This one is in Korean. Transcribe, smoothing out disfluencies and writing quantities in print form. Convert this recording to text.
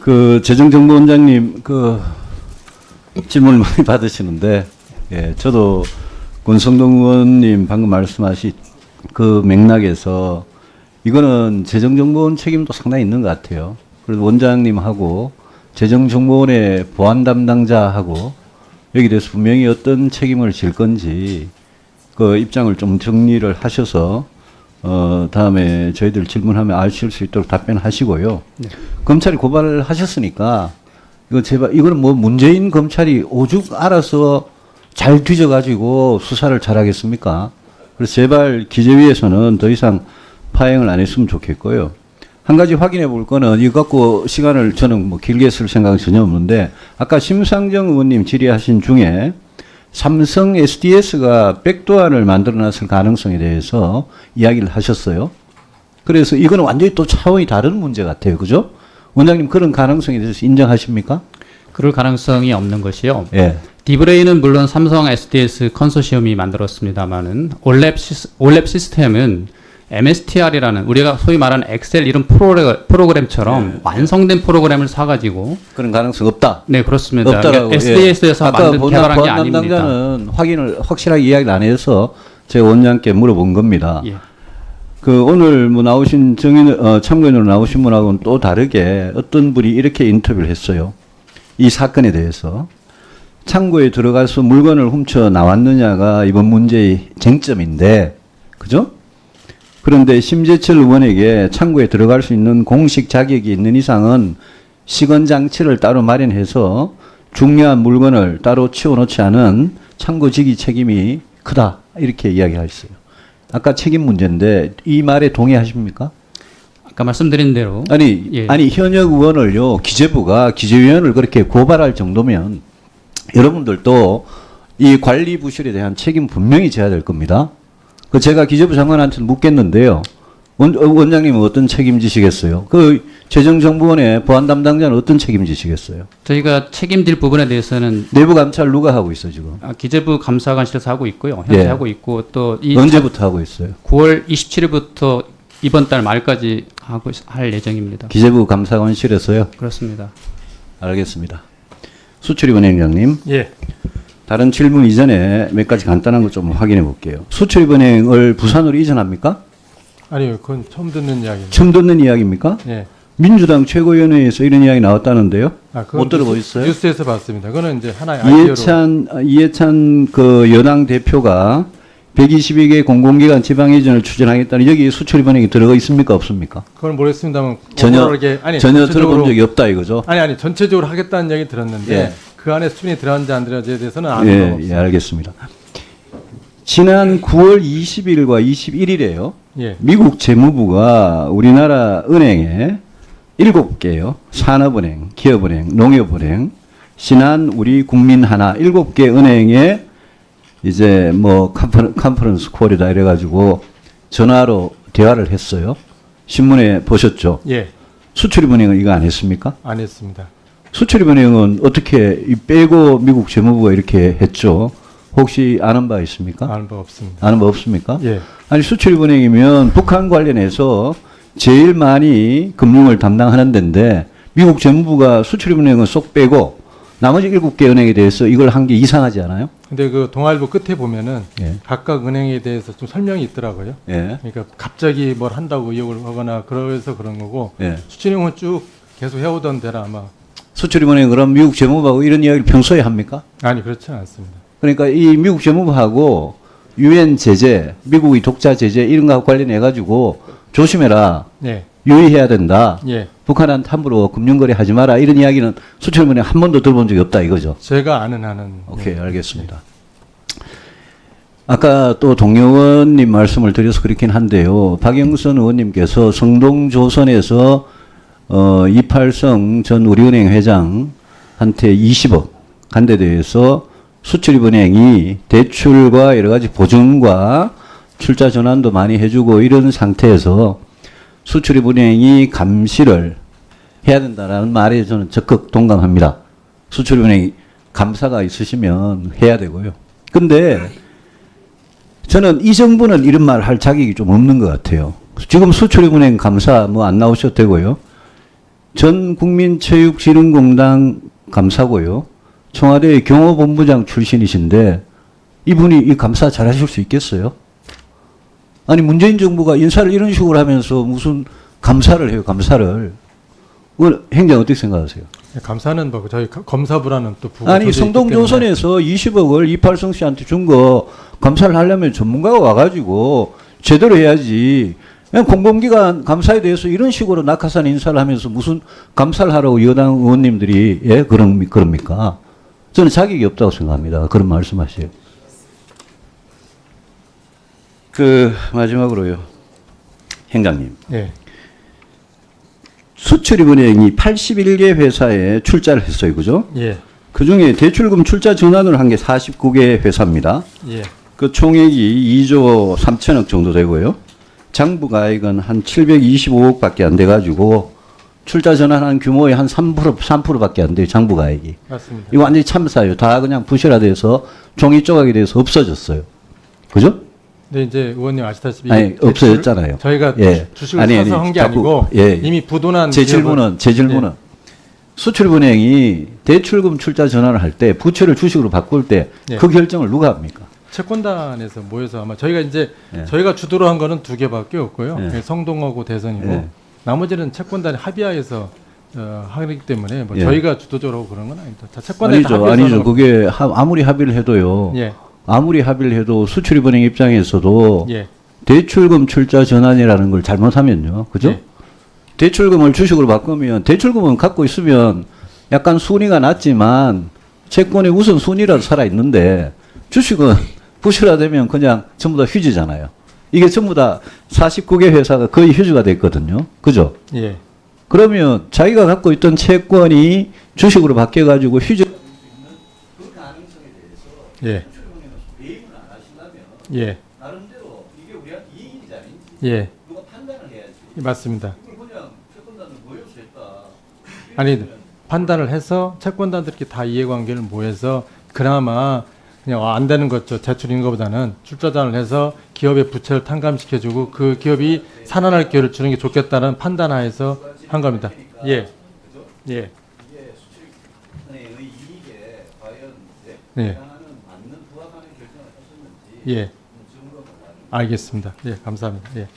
그 재정정보원장님 그 질문을 많이 받으시는데, 예, 저도 권성동 의원님 방금 말씀하신 그 맥락에서 이거는 재정정보원 책임도 상당히 있는 것 같아요. 그래서 원장님하고 재정정보원의 보안 담당자하고 여기 대해서 분명히 어떤 책임을 질 건지 그 입장을 좀 정리를 하셔서 다음에 저희들 질문하면 아실 수 있도록 답변하시고요. 네. 검찰이 고발을 하셨으니까 이거 제발 이거는 뭐 문재인 검찰이 오죽 알아서 잘 뒤져가지고 수사를 잘하겠습니까? 그래서 제발 기재위에서는 더 이상 파행을 안 했으면 좋겠고요. 한 가지 확인해 볼 거는 이거 갖고 시간을 저는 뭐 길게 쓸 생각은 전혀 없는데 아까 심상정 의원님 질의하신 중에 삼성 SDS가 백도어를 만들어 놨을 가능성에 대해서 이야기를 하셨어요. 그래서 이거는 완전히 또 차원이 다른 문제 같아요. 그죠? 원장님 그런 가능성에 대해서 인정하십니까? 그럴 가능성이 없는 것이요. 예. 디브레이는 물론 삼성 SDS 컨소시엄이 만들었습니다만은 올랩 시스템은 MSTR이라는 우리가 소위 말하는 엑셀 이런 프로그램처럼 네. 완성된 프로그램을 사가지고 그런 가능성 없다. 네 그렇습니다. 없다라고. SDS에서 만든 개발한 게 아닙니다. 담당자는 확인을 확실하게 이야기를 안 해서 제가 원장님께 물어본 겁니다. 예. 그 오늘 뭐 나오신 참고인으로 나오신 분하고는 또 다르게 어떤 분이 이렇게 인터뷰를 했어요. 이 사건에 대해서 창고에 들어가서 물건을 훔쳐 나왔느냐가 이번 문제의 쟁점인데, 그죠? 그런데 심재철 의원에게 창고에 들어갈 수 있는 공식 자격이 있는 이상은 시건 장치를 따로 마련해서 중요한 물건을 따로 치워놓지 않은 창고 직위 책임이 크다 이렇게 이야기하셨어요. 아까 책임 문제인데 이 말에 동의하십니까? 아까 말씀드린 대로 아니 현역 의원을요 기재부가 기재위원을 그렇게 고발할 정도면 여러분들도 이 관리 부실에 대한 책임 분명히 져야 될 겁니다. 그 제가 기재부 장관한테 묻겠는데요. 원장님은 어떤 책임지시겠어요? 그 재정정보원의 보안 담당자는 어떤 책임지시겠어요? 저희가 책임질 부분에 대해서는 내부 감찰 누가 하고 있어 지금? 기재부 감사관실에서 하고 있고요. 현재 예. 하고 있고 또 언제부터 하고 있어요? 9월 27일부터 이번 달 말까지 할 예정입니다. 기재부 감사관실에서요? 그렇습니다. 알겠습니다. 수출입은행장님. 예. 다른 질문 이전에 몇 가지 간단한 것 좀 확인해 볼게요. 수출입은행을 부산으로 이전합니까? 아니요, 그건 처음 듣는 이야기입니다. 처음 듣는 이야기입니까? 예. 민주당 최고위원회에서 이런 이야기 나왔다는데요. 그건 못 들어보셨어요? 뉴스에서 봤습니다. 그거는 이제 하나의 아이디어로. 이해찬 그 여당 대표가 122개 공공기관 지방 이전을 추진하겠다는 여기 수출입은행이 들어가 있습니까 없습니까? 그건 모르겠습니다만 전혀 전체적으로- 들어본 적이 없다 이거죠. 아니 전체적으로 하겠다는 이야기 들었는데 예. 그 안에 수준이 들어갔는지 안 들어갔는지에 대해서는 아는 건 예, 없습니다. 예, 알겠습니다. 지난 9월 20일과 21일에요. 예. 미국 재무부가 우리나라 은행에 7개요. 산업은행, 기업은행, 농협은행, 신한, 우리, 국민하나 7개 은행에 이제 뭐 컨퍼런스 콜이다 이래가지고 전화로 대화를 했어요. 신문에 보셨죠? 예. 수출입은행은 이거 안 했습니까? 안 했습니다. 수출입은행은 어떻게 빼고 미국 재무부가 이렇게 했죠? 혹시 아는 바 있습니까? 아는 바 없습니다. 아는 바 없습니까? 예. 아니 수출입은행이면 북한 관련해서 제일 많이 금융을 담당하는 데인데 미국 재무부가 수출입은행은 쏙 빼고 나머지 7개 은행에 대해서 이걸 한 게 이상하지 않아요? 근데 그 동아일보 끝에 보면은 예. 각각 은행에 대해서 좀 설명이 있더라고요. 예. 그러니까 갑자기 뭘 한다고 의혹을 하거나 그래서 그런 거고 예. 수출입은 쭉 계속 해오던 데라 아마 수출입은행 그럼 미국 재무부하고 이런 이야기를 평소에 합니까? 아니 그렇지 않습니다. 그러니까 이 미국 재무부하고 유엔 제재, 미국의 독자 제재 이런 거하고 관련해 가지고 조심해라. 예. 유의해야 된다. 예. 북한한테 함부로 금융거래 하지 마라. 이런 이야기는 수출입은행 한 번도 들어본 적이 없다 이거죠. 제가 아는 한은. 오케이, 예. 알겠습니다. 아까 또 동료 의원님 말씀을 드려서 그렇긴 한데요. 박영선 의원님께서 성동조선에서 이팔성 전 우리은행 회장한테 20억 간 데 대해서 수출입은행이 대출과 여러 가지 보증과 출자 전환도 많이 해주고 이런 상태에서 수출입은행이 감시를 해야 된다라는 말에 저는 적극 동감합니다. 수출입은행이 감사가 있으시면 해야 되고요. 근데 저는 이 정부는 이런 말 할 자격이 좀 없는 것 같아요. 지금 수출입은행 감사 뭐 안 나오셔도 되고요. 전 국민체육진흥공단 감사고요. 청와대 경호본부장 출신이신데 이분이 이 감사 잘하실 수 있겠어요? 아니 문재인 정부가 인사를 이런 식으로 하면서 무슨 감사를 해요, 감사를. 행장 어떻게 생각하세요? 감사는 뭐 저희 검사부라는 또 부가 아니 성동조선에서 20억을 이팔성 씨한테 준 거 감사를 하려면 전문가가 와가지고 제대로 해야지. 그냥 공공기관 감사에 대해서 이런 식으로 낙하산 인사를 하면서 무슨 감사를 하라고 여당 의원님들이 그럽니까? 저는 자격이 없다고 생각합니다. 그런 말씀하세요. 마지막으로요. 행장님. 예. 수출입은행이 81개 회사에 출자를 했어요. 그죠? 예. 그 중에 대출금 출자 전환을 한 게 49개 회사입니다. 예. 그 총액이 2조 3천억 정도 되고요. 장부가액은 한 725억밖에 안 돼가지고 출자 전환한 규모의 한 3%밖에 안 돼요. 장부가액이. 맞습니다. 이거 완전히 참사예요. 다 그냥 부실화돼서 종이 조각이 돼서 없어졌어요. 그죠? 근데 이제 의원님 아시다시피 아니, 없어졌잖아요. 저희가 예. 주식을 사서 한 게 자꾸, 아니고 예. 이미 부도난 제 질문은 수출은행이 대출금 출자 전환을 할 때 부채를 주식으로 바꿀 때 그 예. 결정을 누가 합니까? 채권단에서 모여서 아마 저희가 이제 예. 저희가 주도로 한 거는 2개밖에 없고요. 예. 성동하고 대선이고 예. 나머지는 채권단이 합의하에서 하기 때문에 뭐 예. 저희가 주도적으로 하고 그런 건 아닙니다. 다 채권단이 다 합의해서 아니죠. 하는 그게 아무리 합의를 해도요. 예. 아무리 합의를 해도 수출입은행 입장에서도 예. 대출금 출자 전환이라는 걸 잘못하면요. 그죠? 예. 대출금을 주식으로 바꾸면 대출금은 갖고 있으면 약간 순위가 낮지만 채권의 우선 순위라도 살아있는데 주식은 부실화되면 그냥 전부 다 휴지잖아요. 이게 전부 다 49개 회사가 거의 휴지가 됐거든요. 그죠? 예. 그러면 자기가 갖고 있던 채권이 주식으로 바뀌어가지고 휴지 그 가능성에 대해서 예. 대입을 안 하신다면 예. 나름대로 이게 우리한테 이익인지 아닌지 예. 누가 판단을 해야지. 맞습니다. 이걸 그냥 채권단을 모여서 했다. 아니 판단을 해서 채권단들끼리 다 이해관계를 모여서 그나마 그냥 안 되는 거죠. 대출인 것보다는 출자단을 해서 기업의 부채를 탕감시켜주고 그 기업이 살아날 기회를 주는 게 좋겠다는 판단하에서 한 겁니다. 예. 예. 이게 수출입은행의 이익에 과연 예. 맞는 부합하는 결정을 하셨는지 예. 알겠습니다. 예, 감사합니다. 예.